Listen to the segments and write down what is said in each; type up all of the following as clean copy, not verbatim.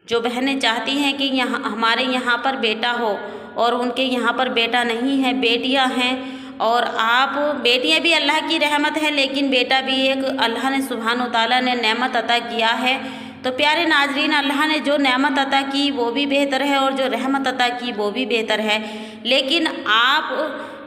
جو بہنیں چاہتی ہیں کہ ہمارے یہاں پر بیٹا ہو اور ان کے یہاں پر بیٹا نہیں ہے، بیٹیاں ہیں، اور آپ بیٹیاں بھی اللہ کی رحمت ہے، لیکن بیٹا بھی ایک اللہ نے سبحانہ و تعالیٰ نے نعمت عطا کیا ہے۔ تو پیارے ناظرین، اللہ نے جو نعمت عطا کی وہ بھی بہتر ہے اور جو رحمت عطا کی وہ بھی بہتر ہے، لیکن آپ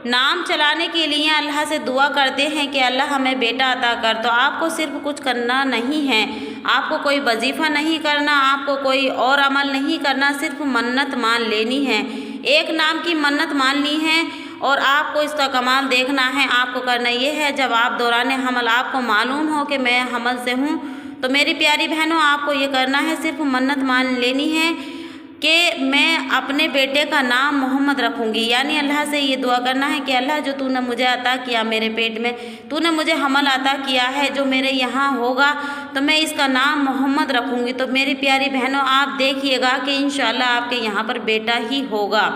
نام چلانے کے لیے اللہ سے دعا کرتے ہیں کہ اللہ ہمیں بیٹا عطا کر، تو آپ کو صرف کچھ کرنا نہیں ہے، آپ کو کوئی وظیفہ نہیں کرنا، آپ کو کوئی اور عمل نہیں کرنا، صرف منت مان لینی ہے، ایک نام کی منت ماننی ہے، اور آپ کو اس کا کمال دیکھنا ہے۔ آپ کو کرنا یہ ہے، جب آپ دوران حمل آپ کو معلوم ہو کہ میں حمل سے ہوں، تو میری پیاری بہنوں آپ کو یہ کرنا ہے، صرف منت مان لینی ہے کہ میں اپنے بیٹے کا نام محمد رکھوں گی، یعنی اللہ سے یہ دعا کرنا ہے کہ اللہ جو تو نے مجھے عطا کیا میرے پیٹ میں، تو نے مجھے حمل عطا کیا ہے، جو میرے یہاں ہوگا تو میں اس کا نام محمد رکھوں گی۔ تو میری پیاری بہنوں آپ دیکھیے گا کہ انشاءاللہ آپ کے یہاں پر بیٹا ہی ہوگا۔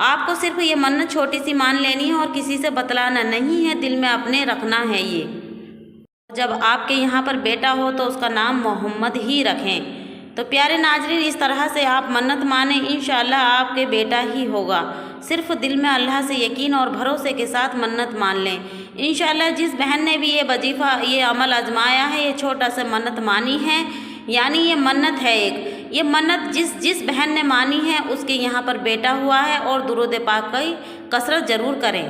آپ کو صرف یہ منت چھوٹی سی مان لینی ہے اور کسی سے بتلانا نہیں ہے، دل میں اپنے رکھنا ہے یہ۔ جب آپ کے یہاں پر بیٹا ہو تو اس کا نام محمد ہی رکھیں۔ تو پیارے ناظرین، اس طرح سے آپ منت مانیں، انشاءاللہ آپ کے بیٹا ہی ہوگا۔ صرف دل میں اللہ سے یقین اور بھروسے کے ساتھ منت مان لیں۔ انشاءاللہ جس بہن نے بھی یہ وظیفہ، یہ عمل آزمایا ہے، یہ چھوٹا سا منت مانی ہے، یعنی یہ منت ہے ایک، یہ منت جس بہن نے مانی ہے اس کے یہاں پر بیٹا ہوا ہے، اور درود پاک کی کثرت ضرور کریں۔